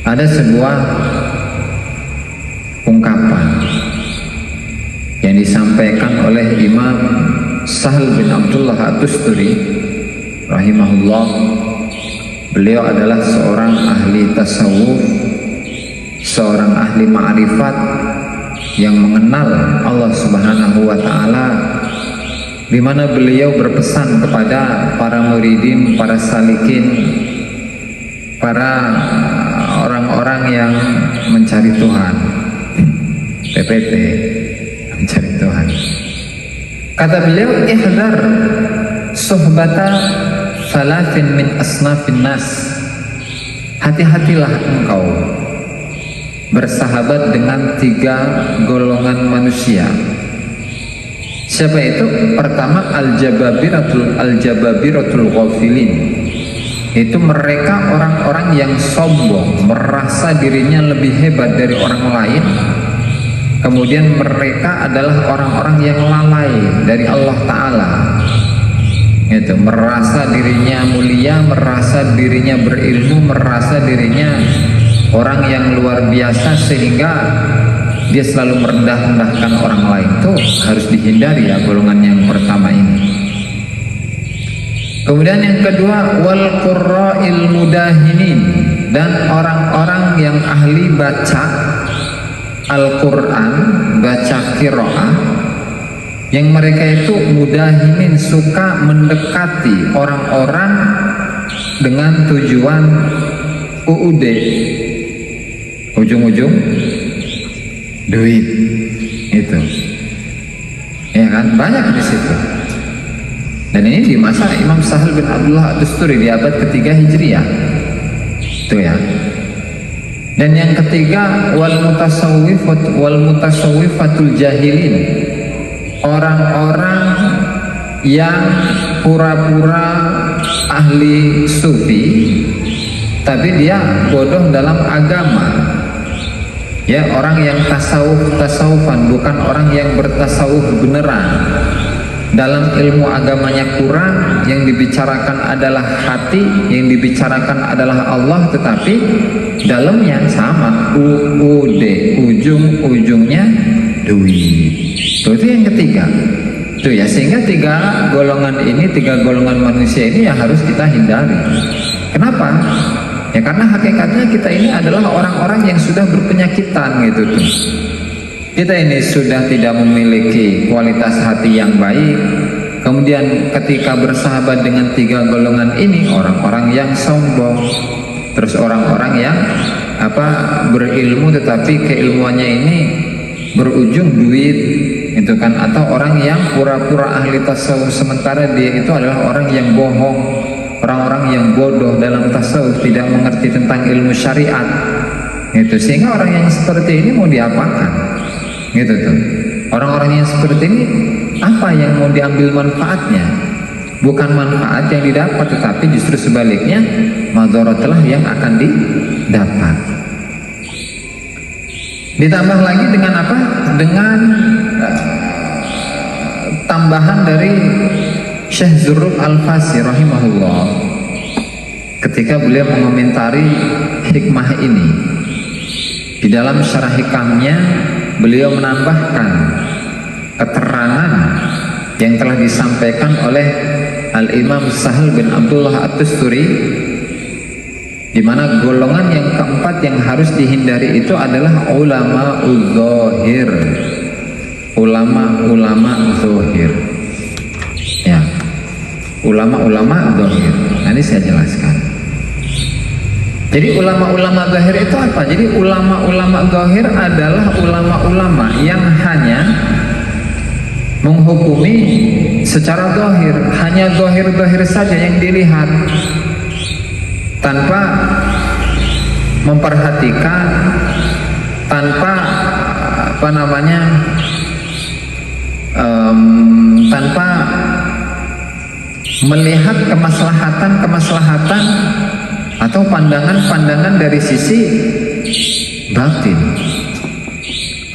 Ada sebuah ungkapan yang disampaikan oleh Imam Sahal bin Abdullah At-Tusturi rahimahullah. Beliau adalah seorang ahli tasawuf, seorang ahli ma'rifat yang mengenal Allah Subhanahu wa ta'ala, di mana beliau berpesan kepada para muridin, para salikin, para orang-orang yang mencari Tuhan, PPT, mencari Tuhan. Kata beliau, ihdar suhbata thalathin min asnafin nas. Hati-hatilah engkau bersahabat dengan 3 golongan manusia. Siapa itu? Pertama, al-jababiratul ghafilin. Itu mereka orang-orang yang sombong, merasa dirinya lebih hebat dari orang lain. Kemudian mereka adalah orang-orang yang lalai dari Allah Ta'ala. Itu merasa dirinya mulia, merasa dirinya berilmu, merasa dirinya orang yang luar biasa, sehingga dia selalu merendah-rendahkan orang lain. Itu harus dihindari ya, golongan yang pertama ini. Kemudian yang kedua, wal qurra'il mudahinin, dan orang-orang yang ahli baca Al-Quran, baca qiraah, yang mereka itu mudahinin, suka mendekati orang-orang dengan tujuan UUD, ujung-ujung duit, itu ya kan, banyak di situ. Dan ini di masa Imam Sahal bin Abdullah At-Tusturi di abad ketiga Hijriah, itu ya. Dan yang ketiga, wal mutasawwifatul jahilin, orang-orang yang pura-pura ahli sufi tapi dia bodoh dalam agama. Ya, orang yang tasawufan, bukan orang yang bertasawuf beneran. Dalam ilmu agamanya kurang, yang dibicarakan adalah hati, yang dibicarakan adalah Allah, tetapi dalamnya sama, UUD, ujung-ujungnya duit. Itu yang ketiga. Tuh ya, sehingga 3 golongan ini, 3 golongan manusia ini ya harus kita hindari. Kenapa? Ya karena hakikatnya kita ini adalah orang-orang yang sudah berpenyakitan gitu tuh. Kita ini sudah tidak memiliki kualitas hati yang baik. Kemudian ketika bersahabat dengan 3 golongan ini, orang-orang yang sombong, terus orang-orang yang berilmu tetapi keilmuannya ini berujung duit, itu kan, atau orang yang pura-pura ahli tasawuf sementara dia itu adalah orang yang bohong, orang-orang yang bodoh dalam tasawuf, tidak mengerti tentang ilmu syariat, itu. Sehingga orang yang seperti ini mau diapakan? Gitu tuh. Orang-orang yang seperti ini, apa yang mau diambil manfaatnya? Bukan manfaat yang didapat, tetapi justru sebaliknya, madharatlah yang akan didapat. Ditambah lagi dengan apa? Dengan tambahan dari Syekh Zurrub Al-Fasi rahimahullah, ketika beliau mengomentari hikmah ini. Di dalam syarah hikamnya, beliau menambahkan keterangan yang telah disampaikan oleh Al-Imam Sahal bin Abdullah At-Tusturi, di mana golongan yang keempat yang harus dihindari itu adalah ulama zahir, ulama zahir, ya, ulama zahir. Nanti saya jelaskan. Jadi ulama-ulama zahir itu apa? Jadi ulama-ulama zahir adalah ulama-ulama yang hanya menghukumi secara zahir, hanya zahir-zahir saja yang dilihat, tanpa memperhatikan, tanpa tanpa melihat kemaslahatan atau pandangan-pandangan dari sisi batin,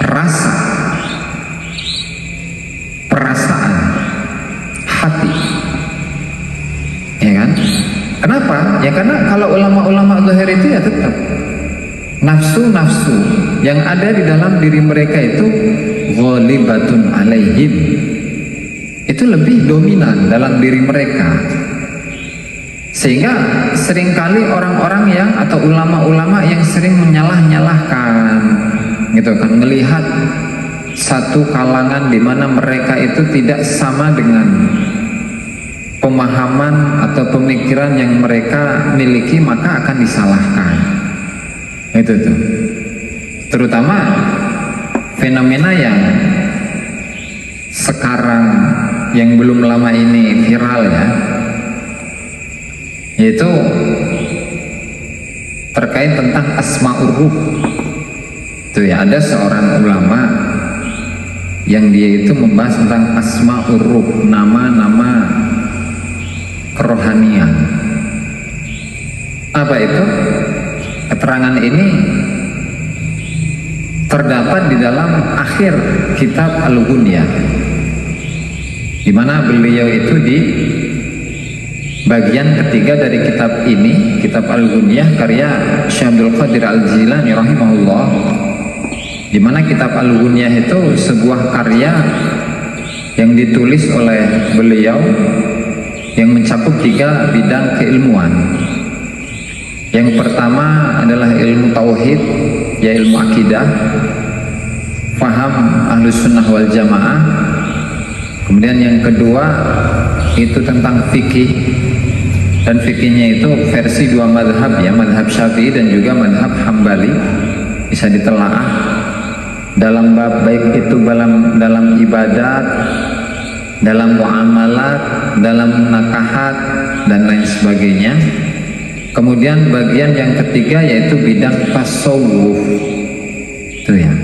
rasa, perasaan, hati, ya kan? Kenapa? Ya karena kalau ulama-ulama zahir itu ya tetap nafsu-nafsu yang ada di dalam diri mereka itu ghalibatun alaihim, itu lebih dominan dalam diri mereka. Sehingga seringkali orang-orang yang atau ulama-ulama yang sering menyalah-nyalahkan gitu kan, melihat satu kalangan di mana mereka itu tidak sama dengan pemahaman atau pemikiran yang mereka miliki, maka akan disalahkan. Itu tuh. Terutama fenomena yang sekarang yang belum lama ini viral ya, yaitu terkait tentang asma'ur ruh. Tuh ya, ada seorang ulama yang dia itu membahas tentang asma'ur ruh, nama-nama kerohanian. Apa itu? Keterangan ini terdapat di dalam akhir kitab Al-Ghunyah, di mana beliau itu di bagian ketiga dari kitab ini, kitab Al-Ghunyah karya Syekh Abdul Qadir Al-Jilani rahimahullah, di mana kitab Al-Ghunyah itu sebuah karya yang ditulis oleh beliau yang mencakup 3 bidang keilmuan. Yang pertama adalah ilmu tauhid, ya ilmu akidah, faham ahlus sunnah wal jamaah. Kemudian yang kedua itu tentang fikih, dan fikihnya itu versi 2 madhab ya, madhab Syafi'i dan juga madhab Hambali, bisa ditelaah dalam bab baik itu dalam ibadat, dalam muamalat, dalam nakahat dan lain sebagainya. Kemudian bagian yang ketiga yaitu bidang tasawuf. Itu ya.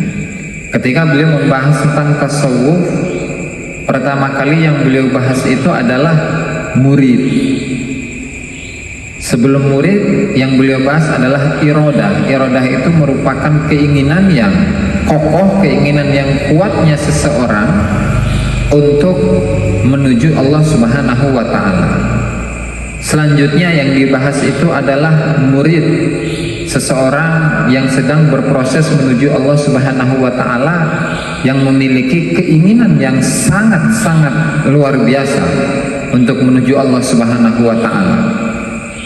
Ketika beliau membahas tentang tasawuf, pertama kali yang beliau bahas itu adalah murid. Sebelum murid, yang beliau bahas adalah iradah. Iradah itu merupakan keinginan yang kokoh, keinginan yang kuatnya seseorang untuk menuju Allah Subhanahu wa ta'ala. Selanjutnya yang dibahas itu adalah murid, seseorang yang sedang berproses menuju Allah Subhanahu wa ta'ala, yang memiliki keinginan yang sangat-sangat luar biasa untuk menuju Allah Subhanahu wa ta'ala.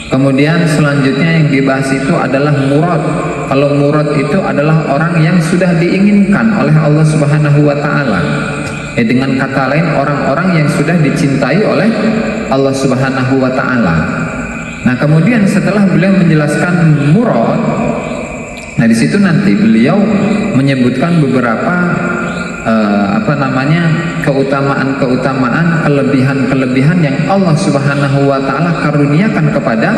Kemudian selanjutnya yang dibahas itu adalah murad. Kalau murad itu adalah orang yang sudah diinginkan oleh Allah Subhanahu wa ta'ala. Dengan kata lain, orang-orang yang sudah dicintai oleh Allah Subhanahu wa ta'ala. Nah, kemudian setelah beliau menjelaskan murad, nah di situ nanti beliau menyebutkan beberapa keutamaan-keutamaan, kelebihan-kelebihan yang Allah Subhanahu wa ta'ala karuniakan kepada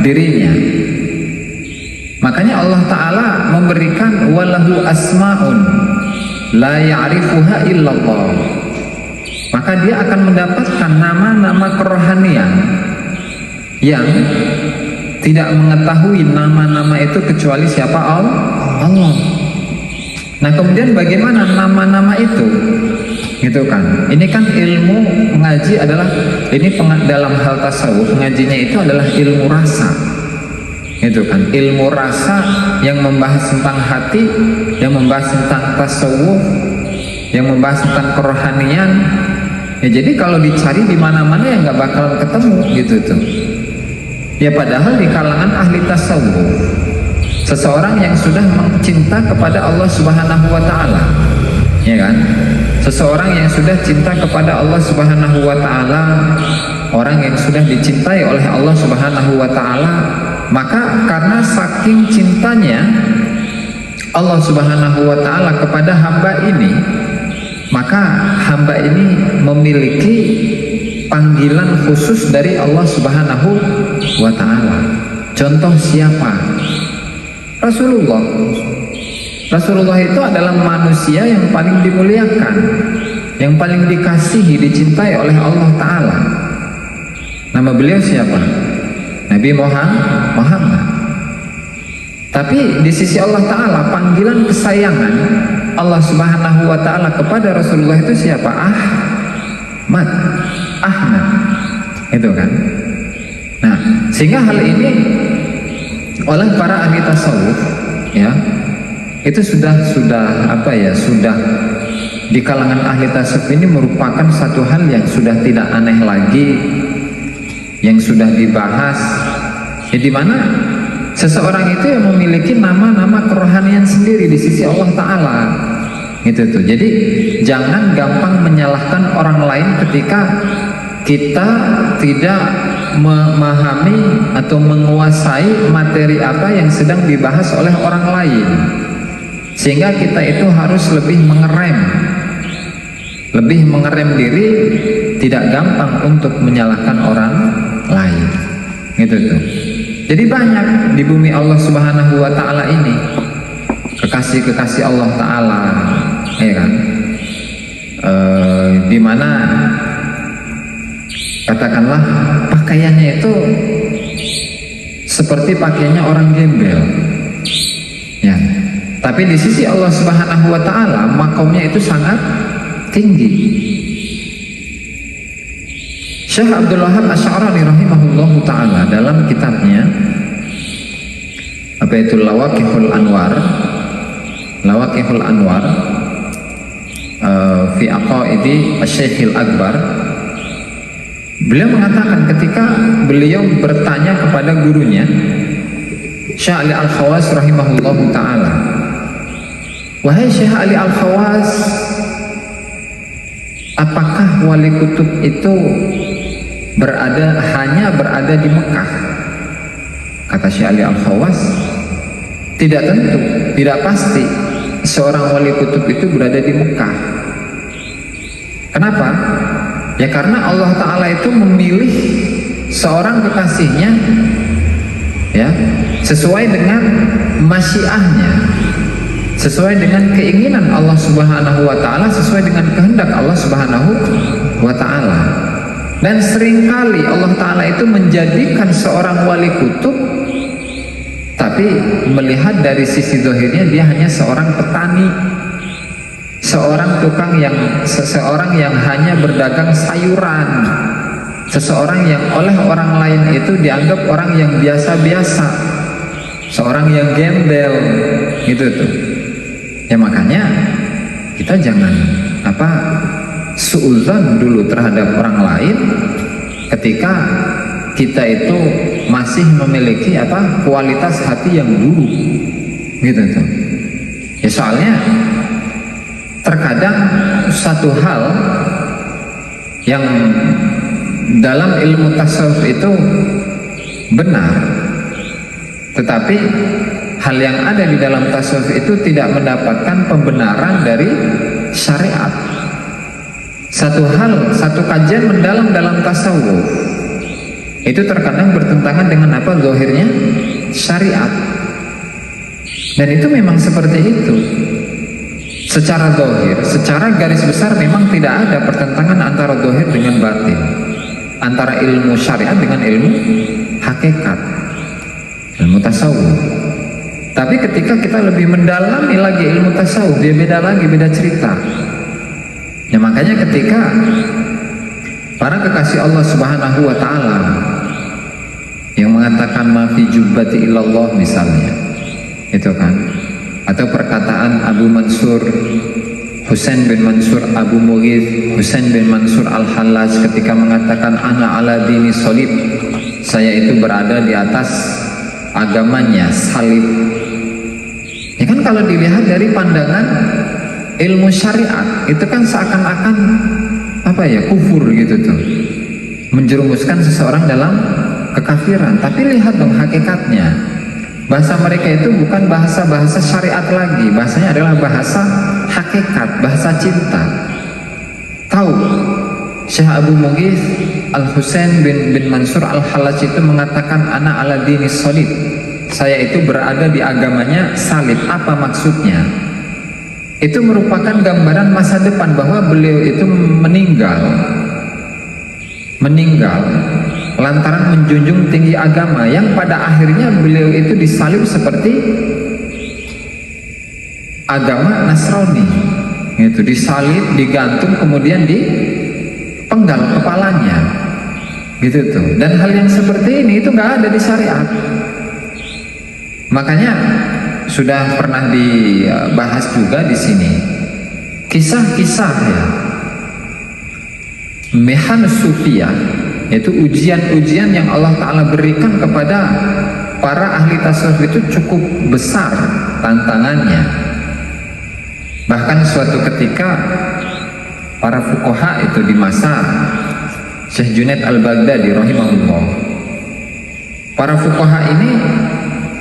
dirinya. Makanya Allah ta'ala memberikan walahu asma'un la ya'rifuha illallah. Maka dia akan mendapatkan nama-nama kerohanian yang tidak mengetahui nama-nama itu kecuali siapa? Allah. Nah, kemudian bagaimana nama-nama itu? Gitu kan. Ini kan ilmu mengaji adalah, ini dalam hal tasawuf mengajinya itu adalah ilmu rasa. Gitu kan. Ilmu rasa yang membahas tentang hati, yang membahas tentang tasawuf, yang membahas tentang kerohanian. Ya, jadi kalau dicari di mana-mana ya nggak bakal ketemu gitu tuh. Ya, padahal di kalangan ahli tasawuf, seseorang yang sudah cinta kepada Allah Subhanahu wa ta'ala, ya kan? Seseorang yang sudah cinta kepada Allah Subhanahu wa ta'ala, orang yang sudah dicintai oleh Allah Subhanahu wa ta'ala, maka karena saking cintanya Allah Subhanahu wa ta'ala kepada hamba ini, maka hamba ini memiliki panggilan khusus dari Allah Subhanahu wa ta'ala. Contoh siapa? Rasulullah. Rasulullah itu adalah manusia yang paling dimuliakan, yang paling dikasihi, dicintai oleh Allah Ta'ala. Nama beliau siapa? Nabi Muhammad. Tapi di sisi Allah Ta'ala, panggilan kesayangan Allah Subhanahu wa ta'ala kepada Rasulullah itu siapa? Ahmad. Itu kan. Nah, sehingga hal ini oleh para ahli tasawuf ya, itu sudah apa ya, sudah di kalangan ahli tasawuf ini merupakan satu hal yang sudah tidak aneh lagi, yang sudah dibahas, ya, di mana seseorang itu yang memiliki nama-nama kerohanian sendiri di sisi Allah Ta'ala, gitu tuh. Jadi jangan gampang menyalahkan orang lain ketika kita tidak memahami atau menguasai materi apa yang sedang dibahas oleh orang lain, sehingga kita itu harus lebih mengerem diri, tidak gampang untuk menyalahkan orang lain, gitu tuh. Jadi banyak di bumi Allah Subhanahu wa Ta'ala ini kekasih-kekasih Allah Ta'ala, ya kan, dimana katakanlah pakaiannya itu seperti pakaiannya orang gembel, ya, tapi di sisi Allah Subhanahu wa Ta'ala makomnya itu sangat tinggi. Syekh Abdul Wahab Asy'arani rahimahullahu ta'ala dalam kitabnya apa itu Lawaqihul Anwar fi aqaidi Asy-Syekhil Akbar, beliau mengatakan ketika beliau bertanya kepada gurunya Syekh Ali Al-Khawas rahimahullahu ta'ala, wahai Syekh Ali Al-Khawas, apakah wali kutub itu hanya berada di Mekah? Kata Syekh Ali Al-Khawas, tidak tentu, tidak pasti seorang wali kutub itu berada di Mekah. Kenapa? Ya karena Allah Ta'ala itu memilih seorang kekasihnya, ya, sesuai dengan masyiahnya, sesuai dengan keinginan Allah Subhanahu wa Ta'ala, sesuai dengan kehendak Allah Subhanahu wa Ta'ala. Dan seringkali Allah Ta'ala itu menjadikan seorang wali kutub, tapi melihat dari sisi zahirnya dia hanya seorang petani, seorang seseorang yang hanya berdagang sayuran, seseorang yang oleh orang lain itu dianggap orang yang biasa-biasa, seorang yang gembel, gitu tuh. Ya makanya kita jangan suudzon dulu terhadap orang lain ketika kita itu masih memiliki kualitas hati yang buruk, gitu tuh. Ya soalnya terkadang satu hal yang dalam ilmu tasawuf itu benar, tetapi hal yang ada di dalam tasawuf itu tidak mendapatkan pembenaran dari syariat. Satu kajian mendalam dalam tasawuf itu terkadang bertentangan dengan zahirnya syariat, dan itu memang seperti itu. Secara zahir, secara garis besar memang tidak ada pertentangan antara zahir dengan batin, antara ilmu syariat dengan ilmu hakikat, ilmu tasawuf. Tapi ketika kita lebih mendalami lagi ilmu tasawuf, dia beda lagi, beda cerita. Ya makanya ketika para kekasih Allah Subhanahu wa Ta'ala yang mengatakan ma fi jubbati illallah misalnya, itu kan, atau perkataan Abu Mansur Husain bin Mansur Abu Mughith Husain bin Mansur Al-Hallaj ketika mengatakan ana ala dini salib, saya itu berada di atas agamanya salib. Ya kan kalau dilihat dari pandangan ilmu syariat itu kan seakan-akan kufur gitu tuh, menjerumuskan seseorang dalam kekafiran. Tapi lihat dong hakikatnya, bahasa mereka itu bukan bahasa syariat lagi, bahasanya adalah bahasa hakikat, bahasa cinta. Tahu Syekh Abu Mughith Al-Husain bin Mansur Al-Hallaj itu mengatakan ana ala dini salib, saya itu berada di agamanya salib. Apa maksudnya? Itu merupakan gambaran masa depan bahwa beliau itu meninggal lantaran menjunjung tinggi agama, yang pada akhirnya beliau itu disalib seperti agama Nasrani, itu disalib, digantung, kemudian dipenggal kepalanya, gitu tuh. Dan hal yang seperti ini itu nggak ada di syariat. Makanya sudah pernah dibahas juga di sini kisah-kisah ya mihan sufiyah, yaitu ujian-ujian yang Allah Ta'ala berikan kepada para ahli tasawuf itu cukup besar tantangannya. Bahkan suatu ketika para fuqaha itu di masa Syekh Junaid Al-Baghdadi rahimahullah, para fuqaha ini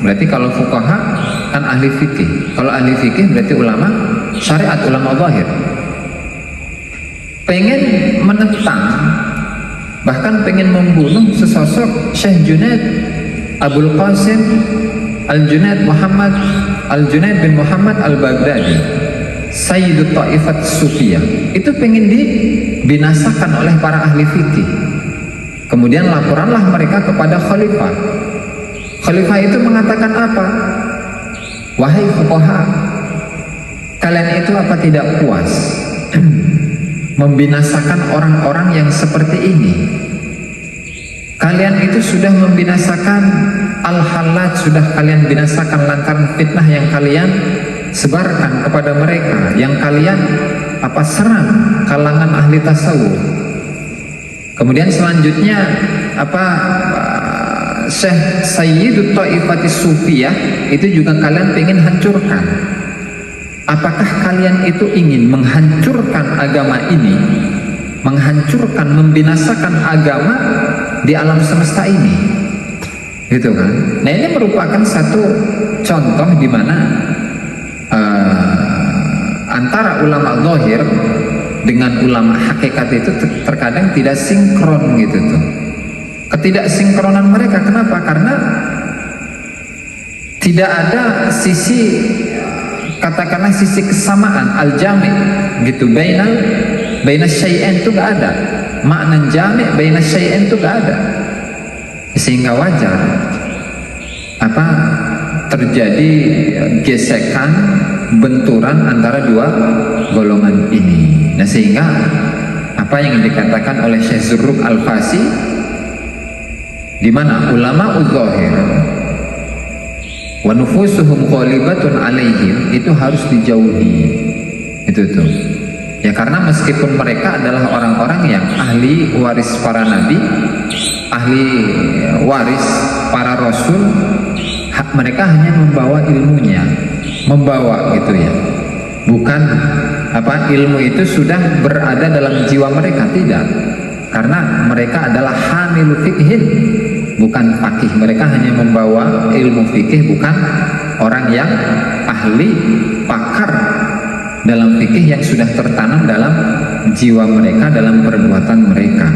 berarti kalau fuqaha kan ahli fikih, kalau ahli fikih berarti ulama syariat, ulama zahir, pengen menentang bahkan pengen membunuh sesosok Syekh Junaid Abul Qasim Al-Junaid Muhammad Al-Junaid bin Muhammad Al-Baghdadi, Sayyidut Ta'ifat Sufiyah. Itu pengen dibinasakan oleh para ahli fikih. Kemudian laporanlah mereka kepada khalifah. Khalifah itu mengatakan apa? Wahai fuqaha, kalian itu apa tidak puas membinasakan orang-orang yang seperti ini? Kalian itu sudah membinasakan al-halat, sudah kalian binasakan lantaran fitnah yang kalian sebarkan kepada mereka, yang kalian serang kalangan ahli tasawuf. Kemudian selanjutnya Syekh Sayyidut Ta'ifatis Sufiyah itu juga kalian pengen hancurkan. Apakah kalian itu ingin menghancurkan agama ini, menghancurkan, membinasakan agama di alam semesta ini? Gitu kan? Nah, ini merupakan satu contoh di mana antara ulama zahir dengan ulama hakikat itu terkadang tidak sinkron gitu tuh. Ketidaksinkronan mereka, kenapa? Karena tidak ada sisi, katakanlah sisi kesamaan al-jami' gitu, baina syai'ain itu gak ada, makna jami' baina syai'ain itu gak ada, sehingga wajar terjadi gesekan, benturan antara dua golongan ini. Nah, sehingga apa yang dikatakan oleh Syekh Zurruq Al-Fasi, di mana ulama udzahir wa nufusuhum ghalibatun alaihim, itu harus dijauhi. Itu tuh ya, karena meskipun mereka adalah orang-orang yang ahli waris para nabi, ahli waris para rasul, mereka hanya membawa ilmunya, membawa gitu ya, bukan ilmu itu sudah berada dalam jiwa mereka, tidak, karena mereka adalah hamilu fikhin, bukan fakih. Mereka hanya membawa ilmu fikih, bukan orang yang ahli pakar dalam fikih yang sudah tertanam dalam jiwa mereka, dalam perbuatan mereka.